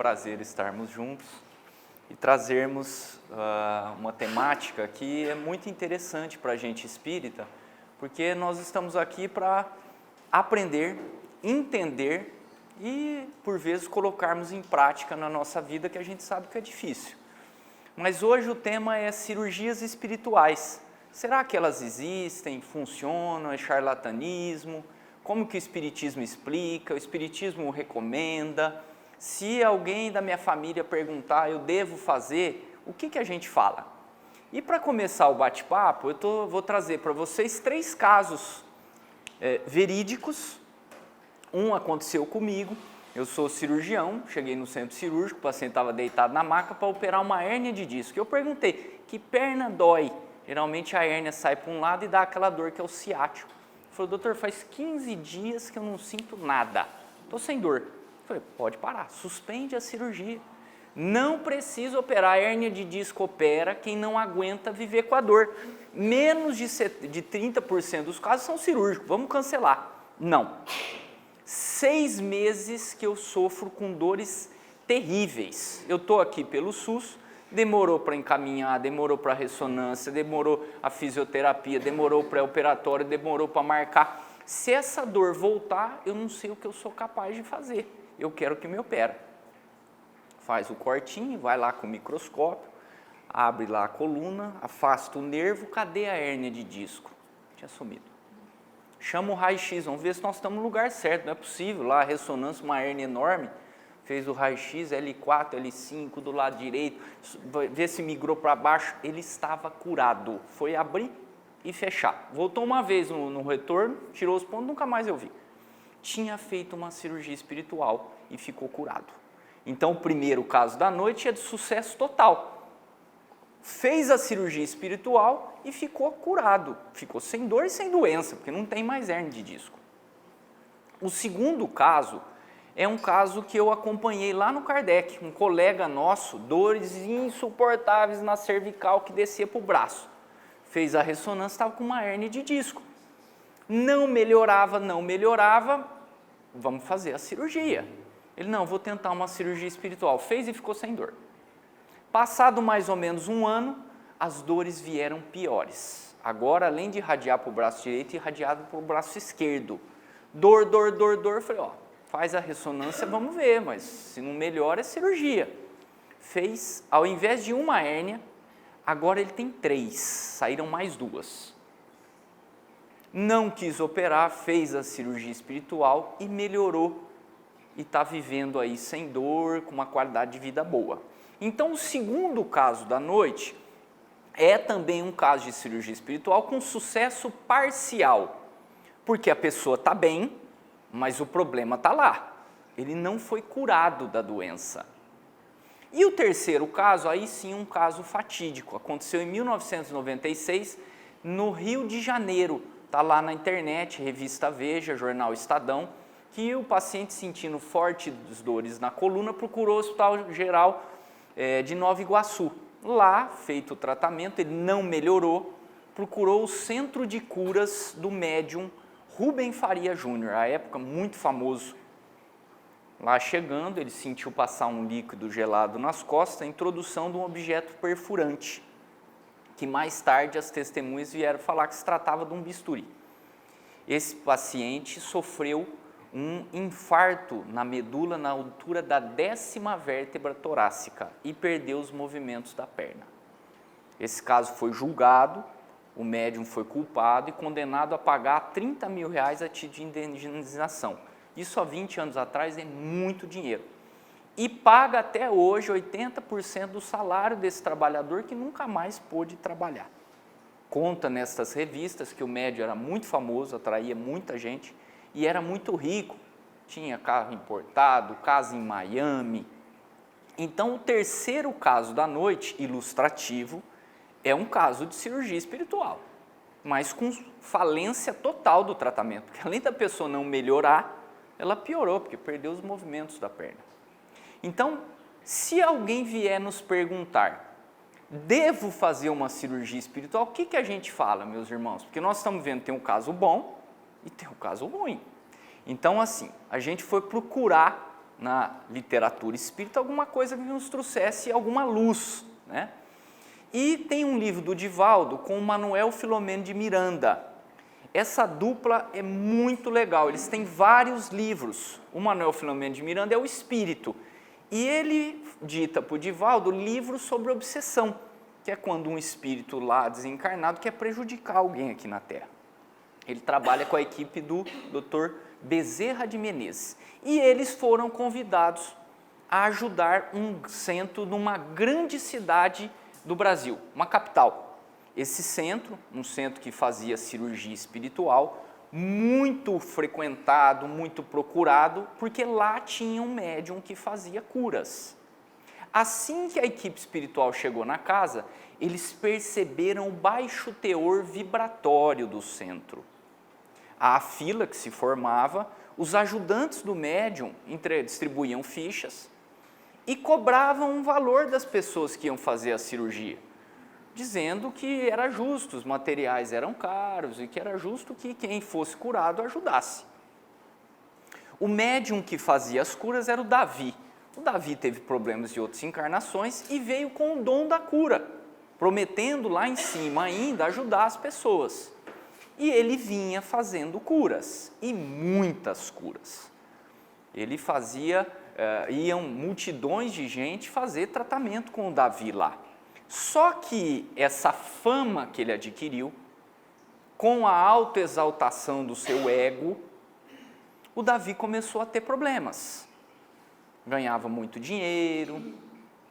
prazer estarmos juntos e trazermos uma temática que é muito interessante para a gente espírita, porque nós estamos aqui para aprender, entender e, por vezes, colocarmos em prática na nossa vida, que a gente sabe que é difícil. Mas hoje o tema é cirurgias espirituais. Será que elas existem, funcionam, é charlatanismo? Como que o Espiritismo explica, o Espiritismo recomenda? Se alguém da minha família perguntar, eu devo fazer, o que a gente fala? E para começar o bate-papo, vou trazer para vocês 3 casos verídicos. Um aconteceu comigo, eu sou cirurgião, cheguei no centro cirúrgico, o paciente estava deitado na maca para operar uma hérnia de disco. Eu perguntei, que perna dói? Geralmente a hérnia sai para um lado e dá aquela dor que é o ciático. Ele falou, doutor, faz 15 dias que eu não sinto nada, estou sem dor. Eu falei, pode parar, suspende a cirurgia. Não precisa operar, a hérnia de disco opera quem não aguenta viver com a dor. Menos de 30% dos casos são cirúrgicos, vamos cancelar. Não. 6 meses que eu sofro com dores terríveis. Eu estou aqui pelo SUS, demorou para encaminhar, demorou para ressonância, demorou a fisioterapia, demorou o pré-operatório, demorou para marcar. Se essa dor voltar, eu não sei o que eu sou capaz de fazer. Eu quero que me opere. Faz o cortinho, vai lá com o microscópio, abre lá a coluna, afasta o nervo, cadê a hérnia de disco? Tinha sumido. Chama o raio-x, vamos ver se nós estamos no lugar certo, não é possível, lá a ressonância, uma hérnia enorme, fez o raio-x, L4, L5 do lado direito, vê se migrou para baixo, ele estava curado, foi abrir e fechar. Voltou uma vez no retorno, tirou os pontos, nunca mais eu vi. Tinha feito uma cirurgia espiritual e ficou curado. Então o primeiro caso da noite é de sucesso total. Fez a cirurgia espiritual e ficou curado, ficou sem dor e sem doença, porque não tem mais hérnia de disco. O segundo caso é um caso que eu acompanhei lá no Kardec, um colega nosso, dores insuportáveis na cervical que descia para o braço. Fez a ressonância, estava com uma hérnia de disco. Não melhorava, vamos fazer a cirurgia. Ele, não, vou tentar uma cirurgia espiritual. Fez e ficou sem dor. Passado mais ou menos um ano, as dores vieram piores. Agora, além de irradiar para o braço direito, irradiado para o braço esquerdo. Dor. Eu falei, faz a ressonância, vamos ver, mas se não melhora é cirurgia. Fez, ao invés de uma hérnia, agora ele tem 3, saíram mais 2. Não quis operar, fez a cirurgia espiritual e melhorou. E está vivendo aí sem dor, com uma qualidade de vida boa. Então, o segundo caso da noite é também um caso de cirurgia espiritual com sucesso parcial, porque a pessoa está bem, mas o problema está lá. Ele não foi curado da doença. E o terceiro caso, aí sim um caso fatídico, aconteceu em 1996, no Rio de Janeiro. Está lá na internet, revista Veja, jornal Estadão, que o paciente sentindo fortes dores na coluna procurou o Hospital Geral de Nova Iguaçu. Lá, feito o tratamento, ele não melhorou, procurou o Centro de Curas do médium Rubem Faria Júnior, à época muito famoso. Lá chegando, ele sentiu passar um líquido gelado nas costas, a introdução de um objeto perfurante, que mais tarde as testemunhas vieram falar que se tratava de um bisturi. Esse paciente sofreu um infarto na medula na altura da 10ª vértebra torácica e perdeu os movimentos da perna. Esse caso foi julgado, o médium foi culpado e condenado a pagar R$30 mil a título de indenização. Isso há 20 anos atrás é muito dinheiro. E paga até hoje 80% do salário desse trabalhador que nunca mais pôde trabalhar. Conta nessas revistas que o médium era muito famoso, atraía muita gente, e era muito rico, tinha carro importado, casa em Miami. Então, o terceiro caso da noite, ilustrativo, é um caso de cirurgia espiritual, mas com falência total do tratamento, porque além da pessoa não melhorar, ela piorou, porque perdeu os movimentos da perna. Então, se alguém vier nos perguntar, devo fazer uma cirurgia espiritual, o que a gente fala, meus irmãos? Porque nós estamos vendo, tem um caso bom, e tem um caso ruim. Então, assim, a gente foi procurar na literatura espírita alguma coisa que nos trouxesse alguma luz, né? E tem um livro do Divaldo com o Manuel Filomeno de Miranda. Essa dupla é muito legal, eles têm vários livros. O Manuel Filomeno de Miranda é o espírito, e ele dita para o Divaldo livros sobre obsessão, que é quando um espírito lá desencarnado quer prejudicar alguém aqui na Terra. Ele trabalha com a equipe do Dr. Bezerra de Menezes. E eles foram convidados a ajudar um centro numa grande cidade do Brasil, uma capital. Esse centro, um centro que fazia cirurgia espiritual, muito frequentado, muito procurado, porque lá tinha um médium que fazia curas. Assim que a equipe espiritual chegou na casa, eles perceberam o baixo teor vibratório do centro. A fila que se formava, os ajudantes do médium distribuíam fichas e cobravam um valor das pessoas que iam fazer a cirurgia, dizendo que era justo, os materiais eram caros e que era justo que quem fosse curado ajudasse. O médium que fazia as curas era o Davi. O Davi teve problemas de outras encarnações e veio com o dom da cura, prometendo lá em cima ainda ajudar as pessoas. E ele vinha fazendo curas, e muitas curas. Ele fazia, iam multidões de gente fazer tratamento com o Davi lá. Só que essa fama que ele adquiriu, com a autoexaltação do seu ego, o Davi começou a ter problemas. Ganhava muito dinheiro,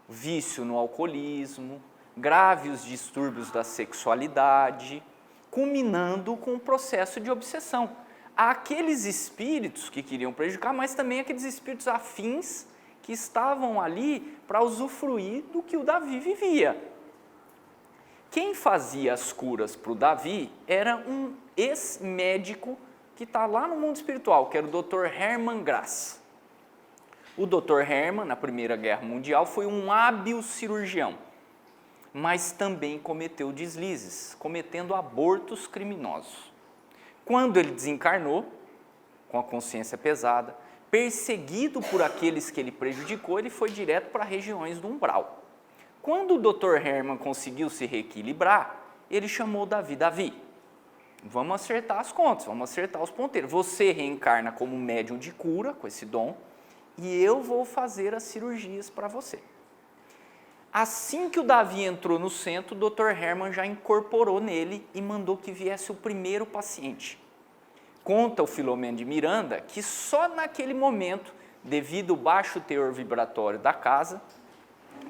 vício no alcoolismo, graves distúrbios da sexualidade, culminando com o processo de obsessão. Há aqueles espíritos que queriam prejudicar, mas também aqueles espíritos afins que estavam ali para usufruir do que o Davi vivia. Quem fazia as curas para o Davi era um ex-médico que está lá no mundo espiritual, que era o Dr. Hermann Grass. O Dr. Hermann, na Primeira Guerra Mundial, foi um hábil cirurgião, mas também cometeu deslizes, cometendo abortos criminosos. Quando ele desencarnou, com a consciência pesada, perseguido por aqueles que ele prejudicou, ele foi direto para regiões do umbral. Quando o Dr. Hermann conseguiu se reequilibrar, ele chamou Davi. Davi, vamos acertar as contas, vamos acertar os ponteiros. Você reencarna como médium de cura, com esse dom, e eu vou fazer as cirurgias para você. Assim que o Davi entrou no centro, o Dr. Hermann já incorporou nele e mandou que viesse o primeiro paciente. Conta o Filomeno de Miranda que só naquele momento, devido ao baixo teor vibratório da casa,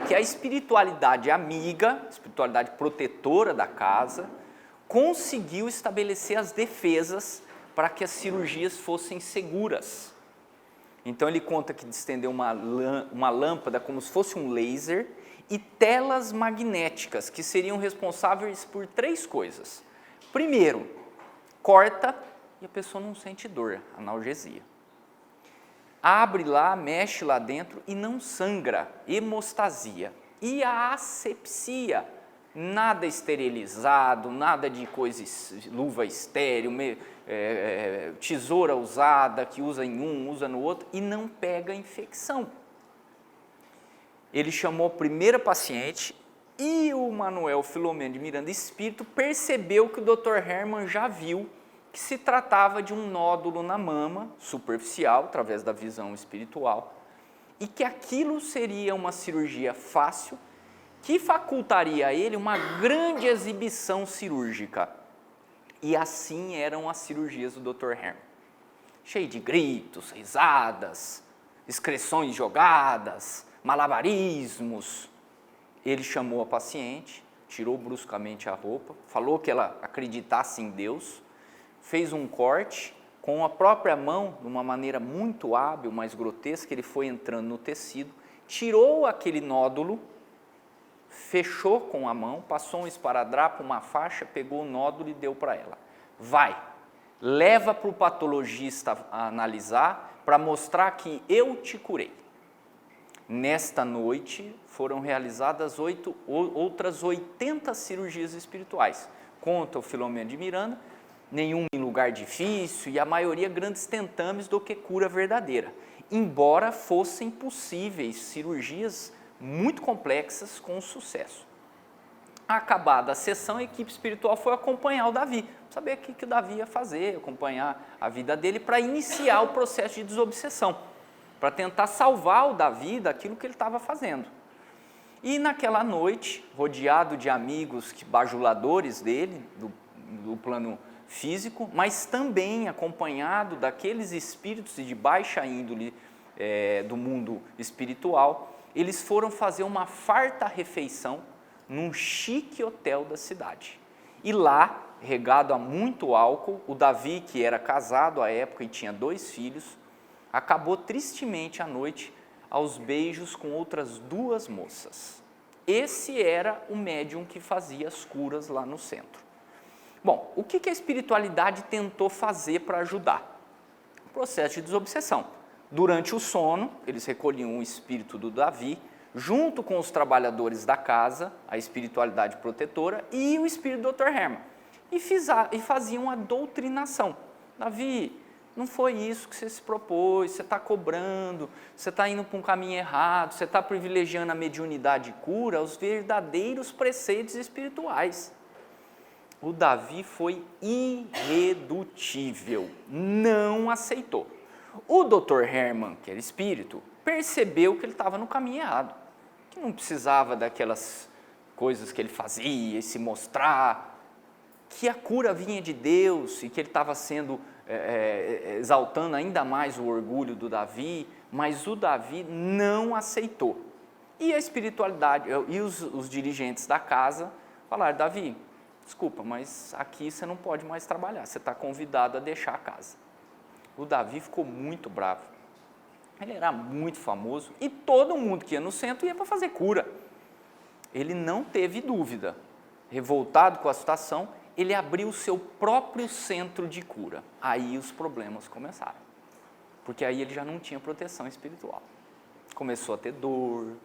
que a espiritualidade amiga, a espiritualidade protetora da casa, conseguiu estabelecer as defesas para que as cirurgias fossem seguras. Então ele conta que estendeu uma lâmpada como se fosse um laser e telas magnéticas que seriam responsáveis por 3 coisas. Primeiro, corta e a pessoa não sente dor, analgesia. Abre lá, mexe lá dentro e não sangra, hemostasia. E a asepsia, nada esterilizado, nada de luva estéril, tesoura usada, que usa em um, usa no outro, e não pega infecção. Ele chamou a primeira paciente e o Manuel Filomeno de Miranda Espírito percebeu que o Dr. Hermann já viu que se tratava de um nódulo na mama, superficial, através da visão espiritual, e que aquilo seria uma cirurgia fácil, que facultaria a ele uma grande exibição cirúrgica. E assim eram as cirurgias do Dr. Hermann. Cheio de gritos, risadas, excreções jogadas, malabarismos. Ele chamou a paciente, tirou bruscamente a roupa, falou que ela acreditasse em Deus, fez um corte com a própria mão, de uma maneira muito hábil, mas grotesca, ele foi entrando no tecido, tirou aquele nódulo, fechou com a mão, passou um esparadrapo, uma faixa, pegou o nódulo e deu para ela. Vai, leva para o patologista a analisar, para mostrar que eu te curei. Nesta noite foram realizadas outras 80 cirurgias espirituais. Conta o Filomeno de Miranda, nenhum em lugar difícil e a maioria grandes tentames do que cura verdadeira. embora fossem possíveis cirurgias muito complexas com sucesso. Acabada a sessão, a equipe espiritual foi acompanhar o Davi, saber o que o Davi ia fazer, acompanhar a vida dele para iniciar o processo de desobsessão, para tentar salvar o Davi daquilo que ele estava fazendo. E naquela noite, rodeado de amigos bajuladores dele, do plano físico, mas também acompanhado daqueles espíritos de baixa índole do mundo espiritual, eles foram fazer uma farta refeição num chique hotel da cidade. E lá, regado a muito álcool, o Davi, que era casado à época e tinha 2 filhos, acabou tristemente à noite aos beijos com outras 2 moças. Esse era o médium que fazia as curas lá no centro. Bom, o que a espiritualidade tentou fazer para ajudar? O processo de desobsessão. Durante o sono, eles recolhiam o espírito do Davi, junto com os trabalhadores da casa, a espiritualidade protetora e o espírito do Dr. Hermann, e faziam a doutrinação. Davi, não foi isso que você se propôs, você está cobrando, você está indo para um caminho errado, você está privilegiando a mediunidade e cura, os verdadeiros preceitos espirituais. O Davi foi irredutível, não aceitou. O Dr. Hermann, que era espírito, percebeu que ele estava no caminho errado, que não precisava daquelas coisas que ele fazia e se mostrar, que a cura vinha de Deus e que ele estava sendo exaltando ainda mais o orgulho do Davi, mas o Davi não aceitou. E a espiritualidade e os dirigentes da casa falaram: Davi, desculpa, mas aqui você não pode mais trabalhar, você está convidado a deixar a casa. O Davi ficou muito bravo. Ele era muito famoso e todo mundo que ia no centro ia para fazer cura. Ele não teve dúvida. Revoltado com a situação, ele abriu o seu próprio centro de cura. Aí os problemas começaram, porque aí ele já não tinha proteção espiritual. Começou a ter dor,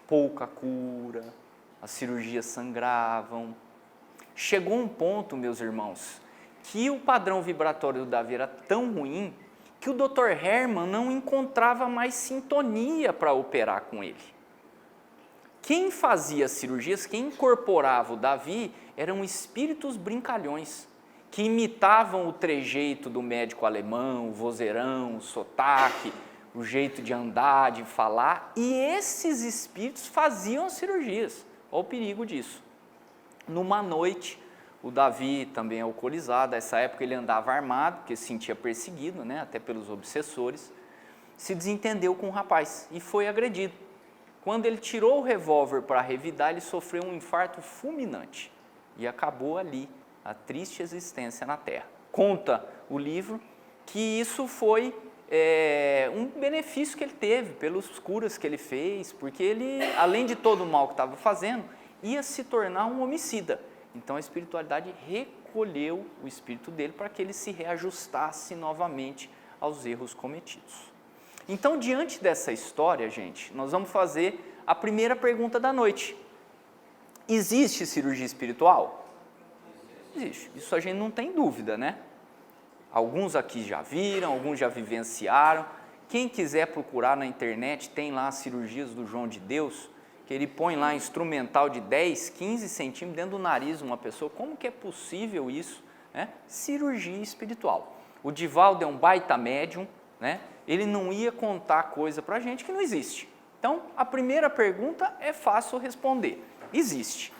pouca cura, as cirurgias sangravam. Chegou um ponto, meus irmãos, que o padrão vibratório do Davi era tão ruim que o Dr. Hermann não encontrava mais sintonia para operar com ele. Quem fazia cirurgias, quem incorporava o Davi, eram espíritos brincalhões, que imitavam o trejeito do médico alemão, o vozeirão, o sotaque, o jeito de andar, de falar, e esses espíritos faziam as cirurgias. Olha o perigo disso. Numa noite, o Davi também alcoolizado, nessa época ele andava armado, porque se sentia perseguido, né, até pelos obsessores, se desentendeu com o rapaz e foi agredido. Quando ele tirou o revólver para revidar, ele sofreu um infarto fulminante e acabou ali a triste existência na Terra. Conta o livro que isso foi um benefício que ele teve pelas curas que ele fez, porque ele, além de todo o mal que estava fazendo, ia se tornar um homicida. Então a espiritualidade recolheu o espírito dele para que ele se reajustasse novamente aos erros cometidos. Então, diante dessa história, gente, nós vamos fazer a primeira pergunta da noite. Existe cirurgia espiritual? Existe. Isso a gente não tem dúvida, né? Alguns aqui já viram, alguns já vivenciaram. Quem quiser procurar na internet, tem lá as cirurgias do João de Deus, que ele põe lá instrumental de 10, 15 centímetros dentro do nariz de uma pessoa. Como que é possível isso? Né? Cirurgia espiritual. O Divaldo é um baita médium, né? Ele não ia contar coisa para a gente que não existe. Então, a primeira pergunta é fácil responder. Existe.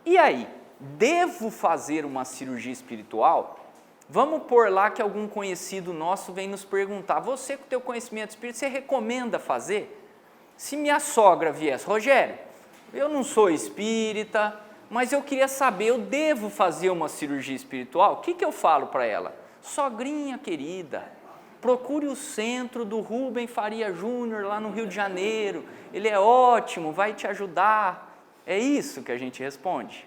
E aí, devo fazer uma cirurgia espiritual? Vamos pôr lá que algum conhecido nosso vem nos perguntar: você com o teu conhecimento espírita, você recomenda fazer? Se minha sogra viesse: Rogério, eu não sou espírita, mas eu queria saber, eu devo fazer uma cirurgia espiritual? O que eu falo para ela? Sogrinha querida, procure o centro do Rubem Faria Júnior lá no Rio de Janeiro, ele é ótimo, vai te ajudar. É isso que a gente responde.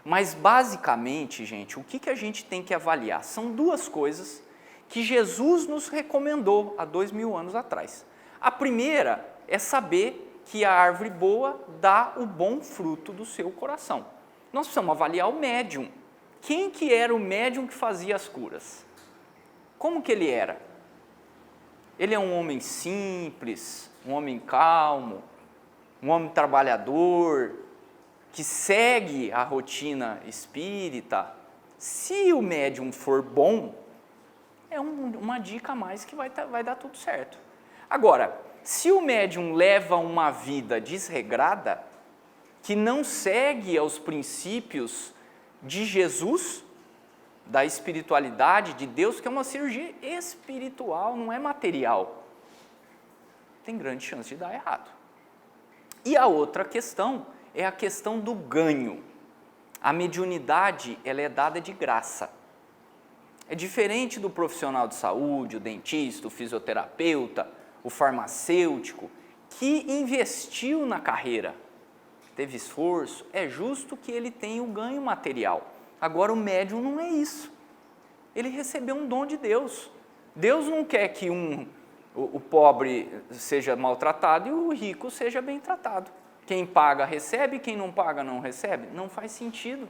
Mas basicamente, gente, o que a gente tem que avaliar? São 2 coisas que Jesus nos recomendou há 2000 anos atrás. A primeira é saber que a árvore boa dá o bom fruto do seu coração. Nós precisamos avaliar o médium. Quem que era o médium que fazia as curas? Como que ele era? Ele é um homem simples, um homem calmo, um homem trabalhador, que segue a rotina espírita. Se o médium for bom, é uma dica a mais que vai dar tudo certo. Agora, se o médium leva uma vida desregrada, que não segue aos princípios de Jesus, da espiritualidade de Deus, que é uma cirurgia espiritual, não é material, tem grande chance de dar errado. E a outra questão é a questão do ganho. A mediunidade, ela é dada de graça. É diferente do profissional de saúde, o dentista, o fisioterapeuta, o farmacêutico, que investiu na carreira, teve esforço, é justo que ele tenha o ganho material. Agora o médium não é isso. Ele recebeu um dom de Deus. Deus não quer que o pobre seja maltratado e o rico seja bem tratado. Quem paga recebe, quem não paga não recebe. Não faz sentido.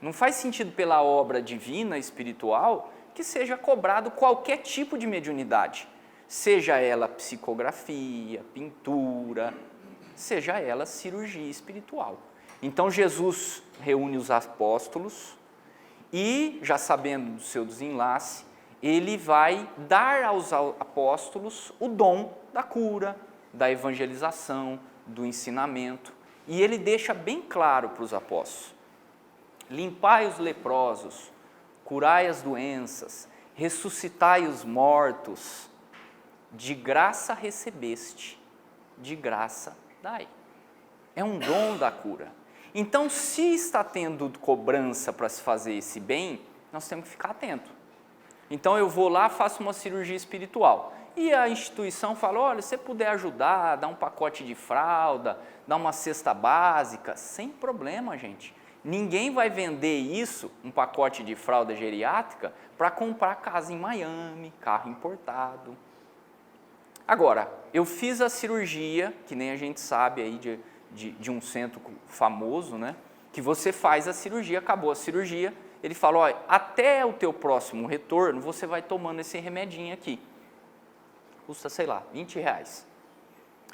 Não faz sentido pela obra divina, espiritual, que seja cobrado qualquer tipo de mediunidade. Seja ela psicografia, pintura, seja ela cirurgia espiritual. Então Jesus reúne os apóstolos e, já sabendo do seu desenlace, ele vai dar aos apóstolos o dom da cura, da evangelização, do ensinamento. E ele deixa bem claro para os apóstolos: limpai os leprosos, curai as doenças, ressuscitai os mortos, de graça recebeste, de graça dai. É um dom da cura. Então, se está tendo cobrança para se fazer esse bem, nós temos que ficar atento. Então, eu vou lá, faço uma cirurgia espiritual. E a instituição fala: olha, se você puder ajudar, dar um pacote de fralda, dar uma cesta básica, sem problema, gente. Ninguém vai vender isso, um pacote de fralda geriátrica, para comprar casa em Miami, carro importado. Agora, eu fiz a cirurgia, que nem a gente sabe aí de um centro famoso, né? Que você faz a cirurgia, acabou a cirurgia, ele fala: olha, até o teu próximo retorno, você vai tomando esse remedinho aqui. Custa, sei lá, R$20.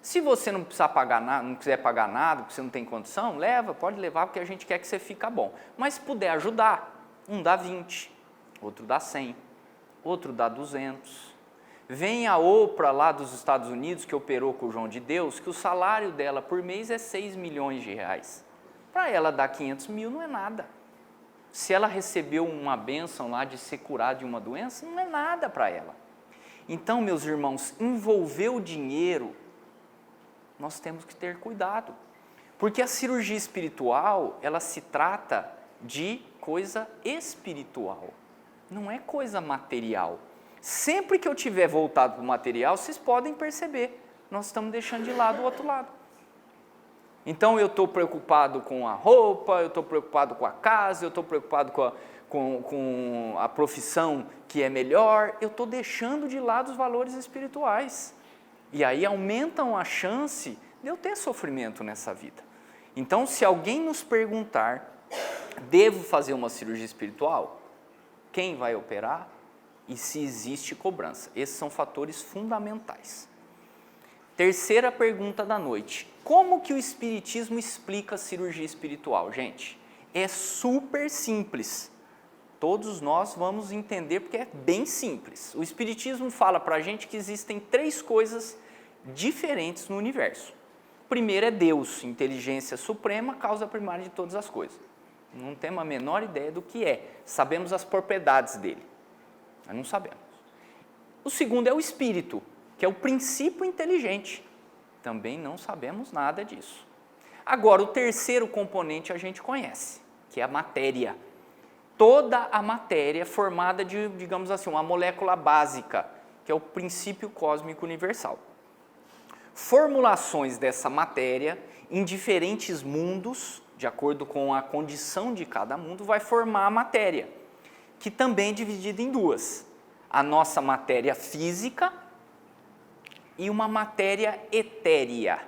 Se você não precisar pagar nada, não quiser pagar nada, porque você não tem condição, leva, pode levar, porque a gente quer que você fique bom. Mas se puder ajudar, um dá 20, outro dá 100, outro dá 200. Vem a Oprah lá dos Estados Unidos, que operou com o João de Deus, que o salário dela por mês é 6 milhões de reais. Para ela dar 500 mil não é nada. Se ela recebeu uma bênção lá de ser curada de uma doença, não é nada para ela. Então, meus irmãos, envolver o dinheiro, nós temos que ter cuidado. Porque a cirurgia espiritual, ela se trata de coisa espiritual, não é coisa material. Sempre que eu tiver voltado para o material, vocês podem perceber, nós estamos deixando de lado o outro lado. Então eu estou preocupado com a roupa, eu estou preocupado com a casa, eu estou preocupado com a profissão que é melhor, eu estou deixando de lado os valores espirituais. E aí aumentam a chance de eu ter sofrimento nessa vida. Então, se alguém nos perguntar, devo fazer uma cirurgia espiritual? Quem vai operar? E se existe cobrança. Esses são fatores fundamentais. Terceira pergunta da noite: como que o Espiritismo explica a cirurgia espiritual? Gente, é super simples. Todos nós vamos entender porque é bem simples. O Espiritismo fala para a gente que existem 3 coisas diferentes no universo. Primeiro é Deus, inteligência suprema, causa primária de todas as coisas. Não temos a menor ideia do que é. Sabemos as propriedades dele, mas não sabemos. O segundo é o Espírito, que é o princípio inteligente. Também não sabemos nada disso. Agora, o terceiro componente a gente conhece, que é a matéria. Toda a matéria é formada de, digamos assim, uma molécula básica, que é o princípio cósmico universal. Formulações dessa matéria em diferentes mundos, de acordo com a condição de cada mundo, vai formar a matéria, que também é dividida em 2. A nossa matéria física e uma matéria etérea,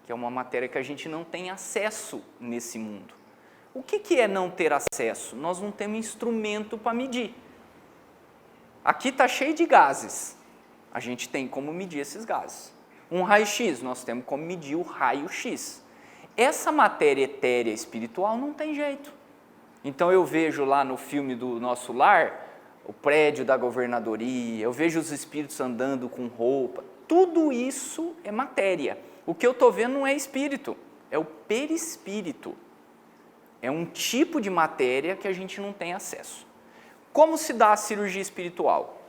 que é uma matéria que a gente não tem acesso nesse mundo. O que é não ter acesso? Nós não temos instrumento para medir. Aqui está cheio de gases. A gente tem como medir esses gases. Um raio-x, nós temos como medir o raio-x. Essa matéria etérea espiritual não tem jeito. Então eu vejo lá no filme do Nosso Lar, o prédio da governadoria, eu vejo os espíritos andando com roupa, tudo isso é matéria. O que eu estou vendo não é espírito, é o perispírito. É um tipo de matéria que a gente não tem acesso. Como se dá a cirurgia espiritual?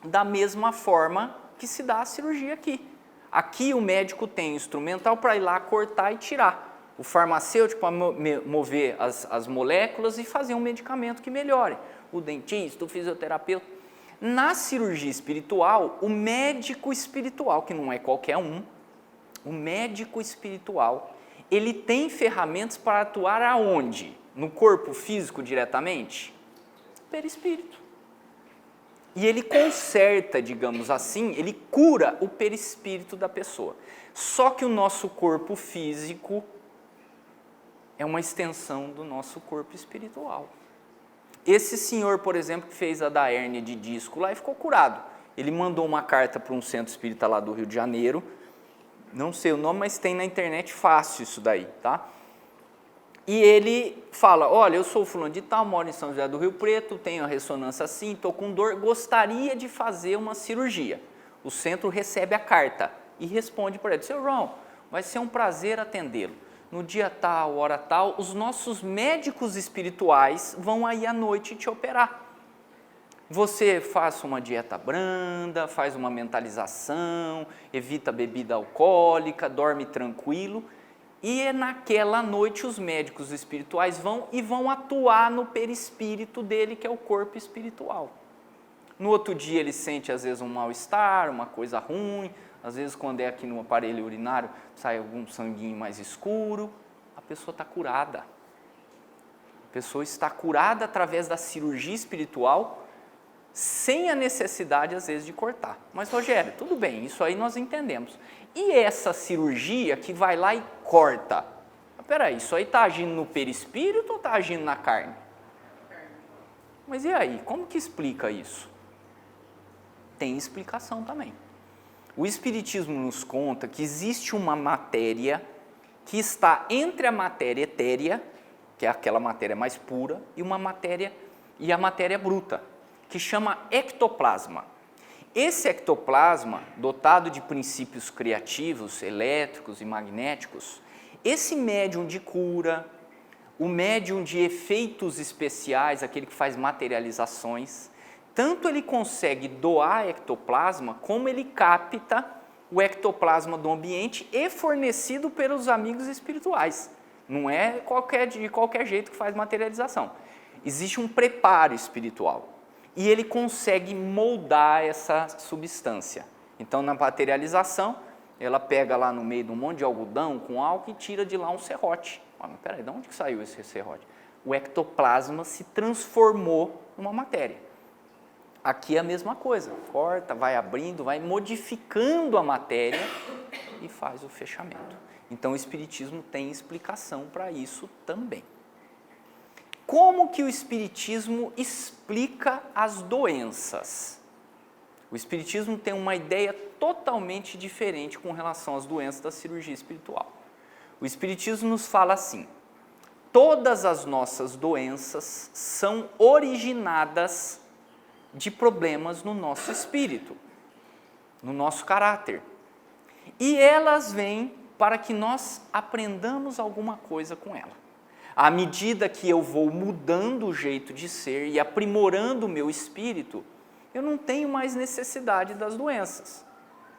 Da mesma forma que se dá a cirurgia aqui. Aqui o médico tem instrumental para ir lá cortar e tirar. O farmacêutico para mover as moléculas e fazer um medicamento que melhore. O dentista, o fisioterapeuta. Na cirurgia espiritual, o médico espiritual, que não é qualquer um, o médico espiritual, ele tem ferramentas para atuar aonde? No corpo físico diretamente? Perispírito. E ele conserta, digamos assim, ele cura o perispírito da pessoa. Só que o nosso corpo físico é uma extensão do nosso corpo espiritual. Esse senhor, por exemplo, que fez a da hérnia de disco lá e ficou curado. Ele mandou uma carta para um centro espírita lá do Rio de Janeiro, não sei o nome, mas tem na internet fácil isso daí, tá? E ele fala, olha, eu sou fulano de tal, moro em São José do Rio Preto, tenho a ressonância assim, estou com dor, gostaria de fazer uma cirurgia. O centro recebe a carta e responde para ele, seu João, vai ser um prazer atendê-lo. No dia tal, hora tal, os nossos médicos espirituais vão aí à noite te operar. Você faz uma dieta branda, faz uma mentalização, evita bebida alcoólica, dorme tranquilo. E naquela noite os médicos espirituais vão atuar no perispírito dele, que é o corpo espiritual. No outro dia ele sente às vezes um mal-estar, uma coisa ruim, às vezes quando é aqui no aparelho urinário sai algum sanguinho mais escuro, a pessoa está curada. A pessoa está curada através da cirurgia espiritual, sem a necessidade às vezes de cortar. Mas Rogério, tudo bem, isso aí nós entendemos. E essa cirurgia que vai lá e corta? Espera aí, isso aí está agindo no perispírito ou está agindo na carne? Mas e aí, como que explica isso? Tem explicação também. O Espiritismo nos conta que existe uma matéria que está entre a matéria etérea, que é aquela matéria mais pura, e a matéria bruta, que chama ectoplasma. Esse ectoplasma, dotado de princípios criativos, elétricos e magnéticos, esse médium de cura, o médium de efeitos especiais, aquele que faz materializações, tanto ele consegue doar ectoplasma, como ele capta o ectoplasma do ambiente e fornecido pelos amigos espirituais. Não é de qualquer jeito que faz materialização. Existe um preparo espiritual. E ele consegue moldar essa substância. Então, na materialização, ela pega lá no meio de um monte de algodão com álcool e tira de lá um serrote. Mas peraí, de onde que saiu esse serrote? O ectoplasma se transformou numa matéria. Aqui é a mesma coisa, corta, vai abrindo, vai modificando a matéria e faz o fechamento. Então, o Espiritismo tem explicação para isso também. Como que o Espiritismo explica as doenças? O Espiritismo tem uma ideia totalmente diferente com relação às doenças da cirurgia espiritual. O Espiritismo nos fala assim, todas as nossas doenças são originadas de problemas no nosso espírito, no nosso caráter. E elas vêm para que nós aprendamos alguma coisa com ela. À medida que eu vou mudando o jeito de ser e aprimorando o meu espírito, eu não tenho mais necessidade das doenças.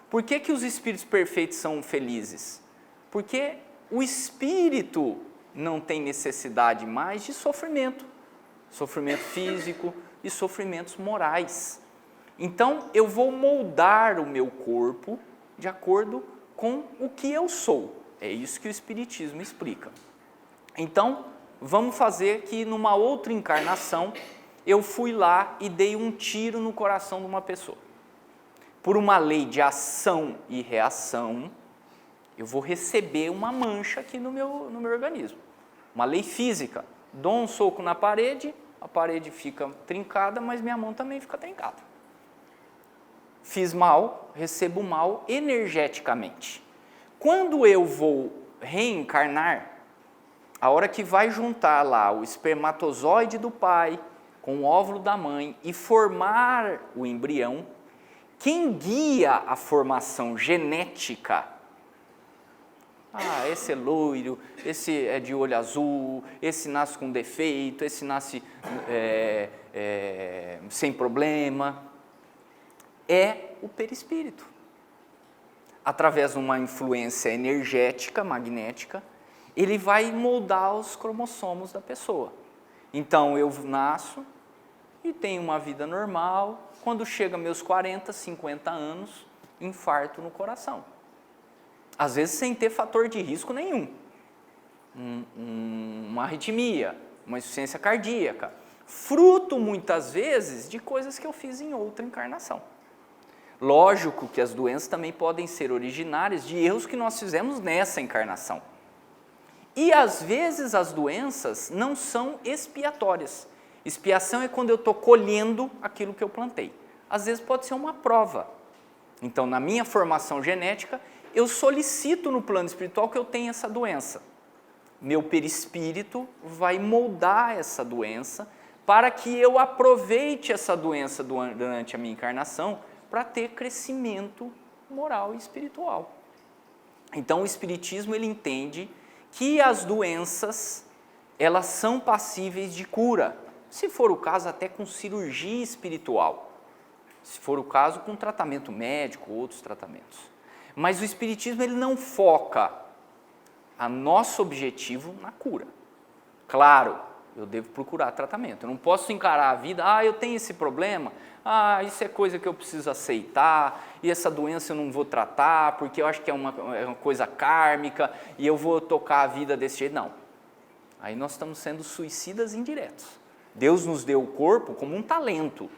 Por que que os espíritos perfeitos são felizes? Porque o espírito não tem necessidade mais de sofrimento físico e sofrimentos morais. Então, eu vou moldar o meu corpo de acordo com o que eu sou. É isso que o Espiritismo explica. Então, vamos fazer que numa outra encarnação, eu fui lá e dei um tiro no coração de uma pessoa. Por uma lei de ação e reação, eu vou receber uma mancha aqui no meu organismo. Uma lei física. Dou um soco na parede, a parede fica trincada, mas minha mão também fica trincada. fiz mal, recebo mal energeticamente. Quando eu vou reencarnar, a hora que vai juntar lá o espermatozoide do pai com o óvulo da mãe e formar o embrião, quem guia a formação genética, esse é loiro, esse é de olho azul, esse nasce com defeito, esse nasce sem problema, é o perispírito. Através de uma influência energética, magnética, ele vai moldar os cromossomos da pessoa. Então eu nasço e tenho uma vida normal, quando chega meus 40, 50 anos, infarto no coração. Às vezes sem ter fator de risco nenhum. Uma arritmia, uma insuficiência cardíaca. Fruto, muitas vezes, de coisas que eu fiz em outra encarnação. Lógico que as doenças também podem ser originárias de erros que nós fizemos nessa encarnação. E, às vezes, as doenças não são expiatórias. Expiação é quando eu estou colhendo aquilo que eu plantei. Às vezes pode ser uma prova. Então, na minha formação genética, eu solicito no plano espiritual que eu tenha essa doença. Meu perispírito vai moldar essa doença para que eu aproveite essa doença durante a minha encarnação para ter crescimento moral e espiritual. Então, o Espiritismo ele entende que as doenças elas são passíveis de cura, se for o caso até com cirurgia espiritual, se for o caso com tratamento médico, outros tratamentos. Mas o Espiritismo ele não foca a nosso objetivo na cura. Claro, eu devo procurar tratamento, eu não posso encarar a vida, eu tenho esse problema, isso é coisa que eu preciso aceitar, e essa doença eu não vou tratar, porque eu acho que é uma coisa kármica, e eu vou tocar a vida desse jeito. Não. Aí nós estamos sendo suicidas indiretos. Deus nos deu o corpo como um talento,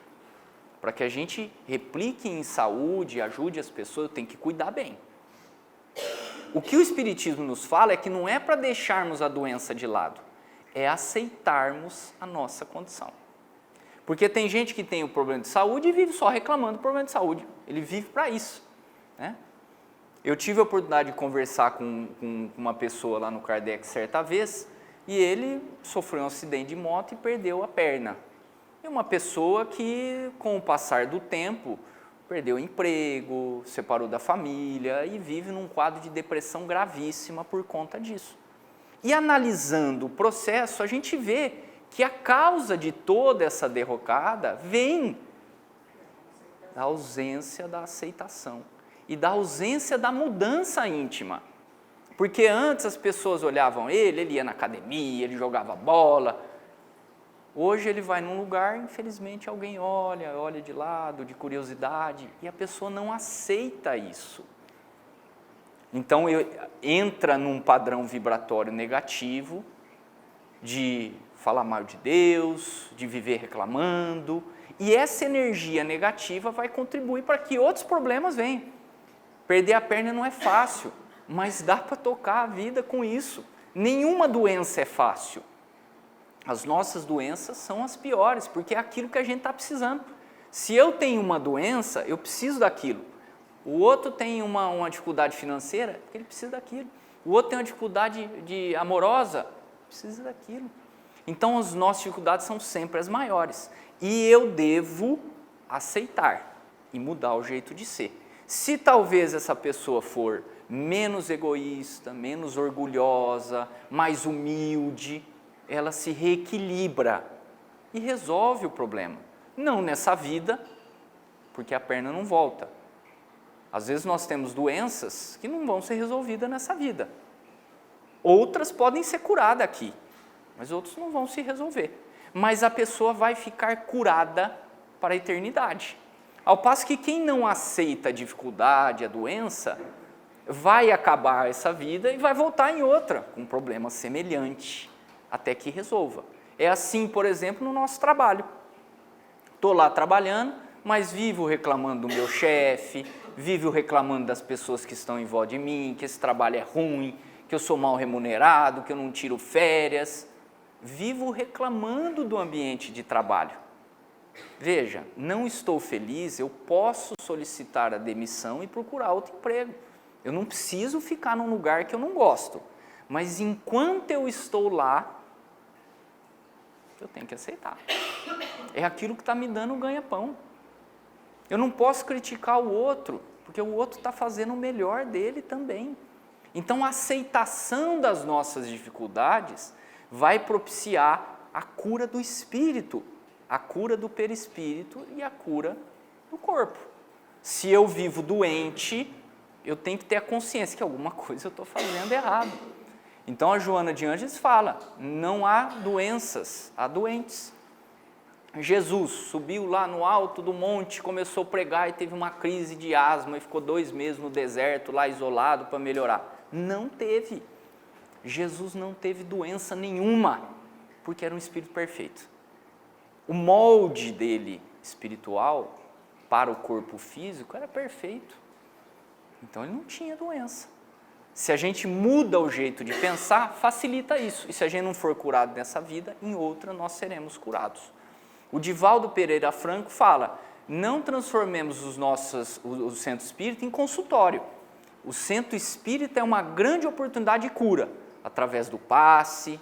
para que a gente replique em saúde, ajude as pessoas, tem que cuidar bem. O que o Espiritismo nos fala é que não é para deixarmos a doença de lado, é aceitarmos a nossa condição. Porque tem gente que tem o problema de saúde e vive só reclamando do problema de saúde. Ele vive para isso, né? Eu tive a oportunidade de conversar com uma pessoa lá no Kardec certa vez, e ele sofreu um acidente de moto e perdeu a perna. É uma pessoa que, com o passar do tempo, perdeu o emprego, separou da família e vive num quadro de depressão gravíssima por conta disso. E analisando o processo, a gente vê que a causa de toda essa derrocada vem da ausência da aceitação e da ausência da mudança íntima. Porque antes as pessoas olhavam ele ia na academia, ele jogava bola. Hoje ele vai num lugar, infelizmente alguém olha de lado, de curiosidade, e a pessoa não aceita isso. Então entra num padrão vibratório negativo, de falar mal de Deus, de viver reclamando, e essa energia negativa vai contribuir para que outros problemas venham. Perder a perna não é fácil, mas dá para tocar a vida com isso. Nenhuma doença é fácil. As nossas doenças são as piores, porque é aquilo que a gente está precisando. Se eu tenho uma doença, eu preciso daquilo. O outro tem uma dificuldade financeira, porque ele precisa daquilo. O outro tem uma dificuldade amorosa, precisa daquilo. Então, as nossas dificuldades são sempre as maiores. E eu devo aceitar e mudar o jeito de ser. Se talvez essa pessoa for menos egoísta, menos orgulhosa, mais humilde, ela se reequilibra e resolve o problema. Não nessa vida, porque a perna não volta. Às vezes nós temos doenças que não vão ser resolvidas nessa vida. Outras podem ser curadas aqui, mas outras não vão se resolver. Mas a pessoa vai ficar curada para a eternidade. Ao passo que quem não aceita a dificuldade, a doença, vai acabar essa vida e vai voltar em outra, com um problema semelhante, até que resolva. É assim, por exemplo, no nosso trabalho. Estou lá trabalhando, mas vivo reclamando do meu chefe, vivo reclamando das pessoas que estão em volta de mim, que esse trabalho é ruim, que eu sou mal remunerado, que eu não tiro férias. Vivo reclamando do ambiente de trabalho. Veja, não estou feliz, eu posso solicitar a demissão e procurar outro emprego. Eu não preciso ficar num lugar que eu não gosto. Mas enquanto eu estou lá, eu tenho que aceitar. É aquilo que está me dando um ganha-pão. Eu não posso criticar o outro, porque o outro está fazendo o melhor dele também. Então, a aceitação das nossas dificuldades vai propiciar a cura do espírito, a cura do perispírito e a cura do corpo. Se eu vivo doente, eu tenho que ter a consciência que alguma coisa eu estou fazendo errado. Então, a Joana de Ângeles fala, não há doenças, há doentes. Jesus subiu lá no alto do monte, começou a pregar e teve uma crise de asma e ficou 2 meses no deserto, lá isolado para melhorar. Não teve. Jesus não teve doença nenhuma, porque era um espírito perfeito. O molde dele espiritual para o corpo físico era perfeito. Então ele não tinha doença. Se a gente muda o jeito de pensar, facilita isso. E se a gente não for curado nessa vida, em outra nós seremos curados. O Divaldo Pereira Franco fala, não transformemos o centro espírita em consultório. O centro espírita é uma grande oportunidade de cura, através do passe,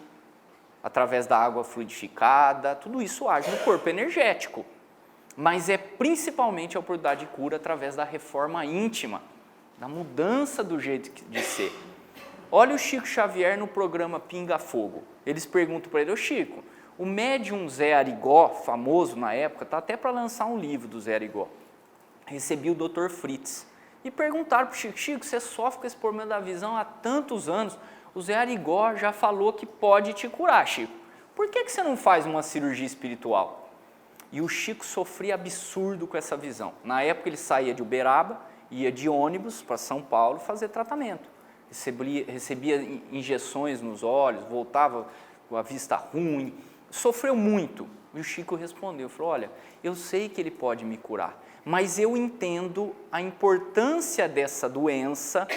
através da água fluidificada, tudo isso age no corpo energético. Mas é principalmente a oportunidade de cura através da reforma íntima, da mudança do jeito de ser. Olha o Chico Xavier no programa Pinga Fogo. Eles perguntam para ele, ô Chico, o médium Zé Arigó, famoso na época, está até para lançar um livro do Zé Arigó. Recebi o Dr. Fritz. E perguntaram para o Chico, Chico, você sofre com esse problema da visão há tantos anos, o Zé Arigó já falou que pode te curar, Chico. Por que você não faz uma cirurgia espiritual? E o Chico sofria absurdo com essa visão. Na época ele saía de Uberaba, ia de ônibus para São Paulo fazer tratamento. Recebia injeções nos olhos, voltava com a vista ruim, sofreu muito. E o Chico respondeu, falou, olha, eu sei que ele pode me curar, mas eu entendo a importância dessa doença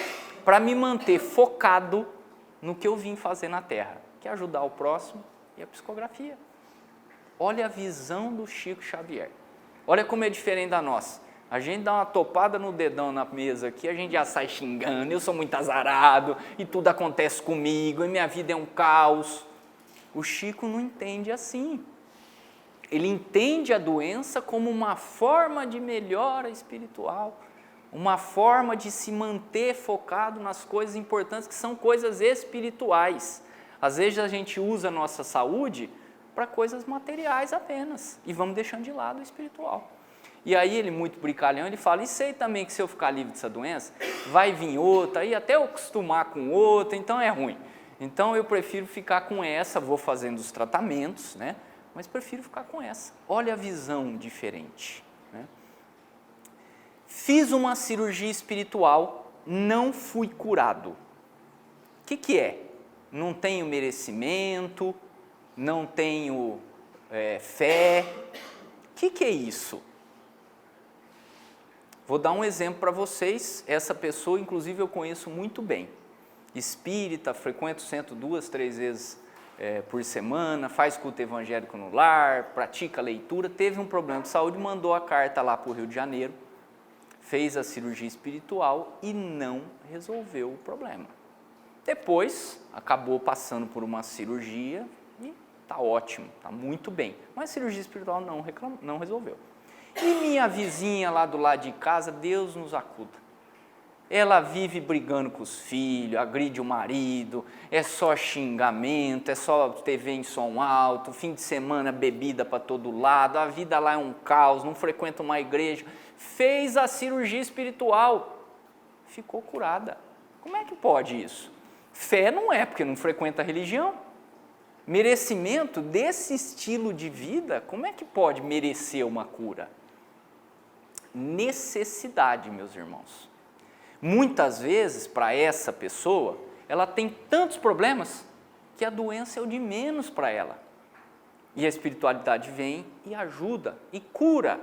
para me manter focado no que eu vim fazer na Terra, que é ajudar o próximo e a psicografia. Olha a visão do Chico Xavier. Olha como é diferente da nossa. A gente dá uma topada no dedão na mesa aqui, a gente já sai xingando, eu sou muito azarado, e tudo acontece comigo, e minha vida é um caos. O Chico não entende assim. Ele entende a doença como uma forma de melhora espiritual, uma forma de se manter focado nas coisas importantes, que são coisas espirituais. Às vezes a gente usa a nossa saúde para coisas materiais apenas, e vamos deixando de lado o espiritual. E aí ele, muito brincalhão, ele fala, e sei também que se eu ficar livre dessa doença, vai vir outra, e até eu acostumar com outra, então é ruim. Então eu prefiro ficar com essa, vou fazendo os tratamentos, né? Mas prefiro ficar com essa. Olha a visão diferente. Né? Fiz uma cirurgia espiritual, não fui curado. O que é? Não tenho merecimento, não tenho fé. O que é isso? Vou dar um exemplo para vocês, essa pessoa inclusive eu conheço muito bem, espírita, frequenta o centro 2, 3 vezes por semana, faz culto evangélico no lar, pratica leitura, teve um problema de saúde, mandou a carta lá para o Rio de Janeiro, fez a cirurgia espiritual e não resolveu o problema. Depois acabou passando por uma cirurgia e está ótimo, está muito bem, mas a cirurgia espiritual não resolveu. E minha vizinha lá do lado de casa, Deus nos acuda. Ela vive brigando com os filhos, agride o marido, é só xingamento, é só TV em som alto, fim de semana bebida para todo lado, a vida lá é um caos, não frequenta uma igreja. Fez a cirurgia espiritual, ficou curada. Como é que pode isso? Fé não é, porque não frequenta a religião. Merecimento desse estilo de vida, como é que pode merecer uma cura? Necessidade, meus irmãos. Muitas vezes, para essa pessoa, ela tem tantos problemas que a doença é o de menos para ela. E a espiritualidade vem e ajuda e cura,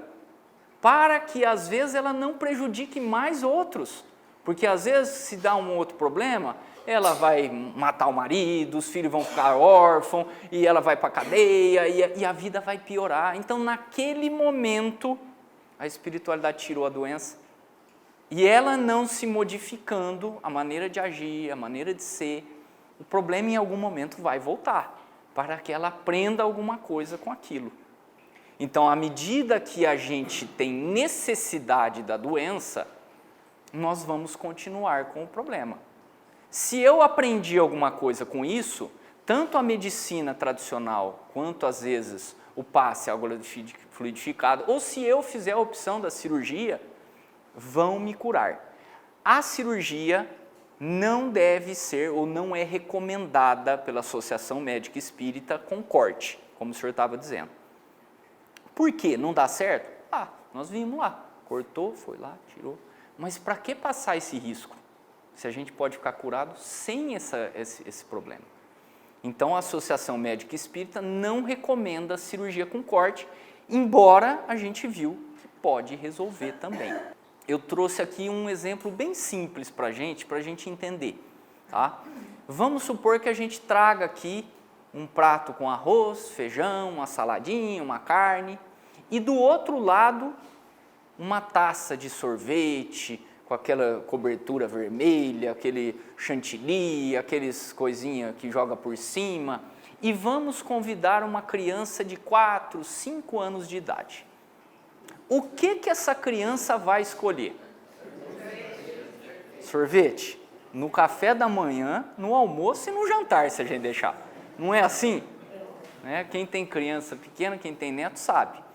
para que às vezes ela não prejudique mais outros. Porque às vezes se dá um outro problema, ela vai matar o marido, os filhos vão ficar órfãos, e ela vai para a cadeia, e a vida vai piorar. Então, naquele momento, a espiritualidade tirou a doença, e ela não se modificando, a maneira de agir, a maneira de ser, o problema em algum momento vai voltar, para que ela aprenda alguma coisa com aquilo. Então, à medida que a gente tem necessidade da doença, nós vamos continuar com o problema. Se eu aprendi alguma coisa com isso, tanto a medicina tradicional, quanto às vezes o passe água fluidificada, ou se eu fizer a opção da cirurgia, vão me curar. A cirurgia não deve ser ou não é recomendada pela Associação Médica Espírita com corte, como o senhor estava dizendo. Por quê? Não dá certo? Nós vimos lá, cortou, foi lá, tirou. Mas para que passar esse risco, se a gente pode ficar curado sem esse problema? Então, a Associação Médica Espírita não recomenda a cirurgia com corte, embora a gente viu que pode resolver também. Eu trouxe aqui um exemplo bem simples para a gente entender. Tá? Vamos supor que a gente traga aqui um prato com arroz, feijão, uma saladinha, uma carne, e do outro lado, uma taça de sorvete, com aquela cobertura vermelha, aquele chantilly, aqueles coisinhas que joga por cima, e vamos convidar uma criança de 4, 5 anos de idade. O que essa criança vai escolher? Sorvete. No café da manhã, no almoço e no jantar, se a gente deixar. Não é assim? Quem tem criança pequena, quem tem neto, sabe.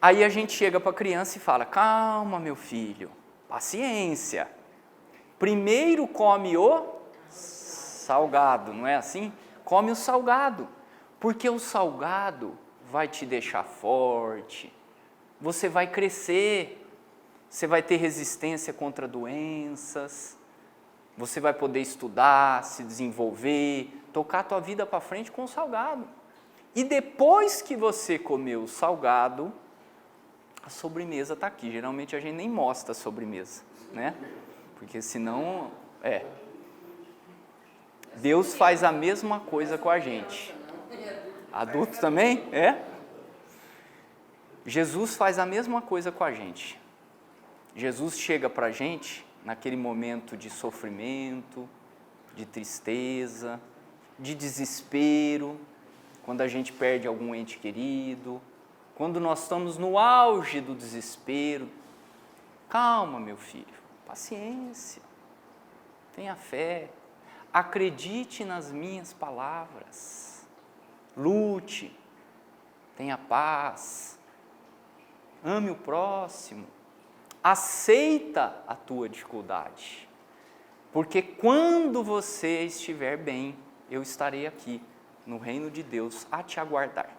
Aí a gente chega para a criança e fala, calma, meu filho, paciência. Primeiro come o salgado, não é assim? Come o salgado, porque o salgado vai te deixar forte, você vai crescer, você vai ter resistência contra doenças, você vai poder estudar, se desenvolver, tocar a tua vida para frente com o salgado. E depois que você comeu o salgado, a sobremesa está aqui. Geralmente a gente nem mostra a sobremesa, né? Porque senão, Deus faz a mesma coisa com a gente. Adulto também? Jesus faz a mesma coisa com a gente. Jesus chega para a gente naquele momento de sofrimento, de tristeza, de desespero, quando a gente perde algum ente querido, quando nós estamos no auge do desespero. Calma, meu filho, paciência, tenha fé, acredite nas minhas palavras, lute, tenha paz, ame o próximo, aceita a tua dificuldade, porque quando você estiver bem, eu estarei aqui no reino de Deus a te aguardar.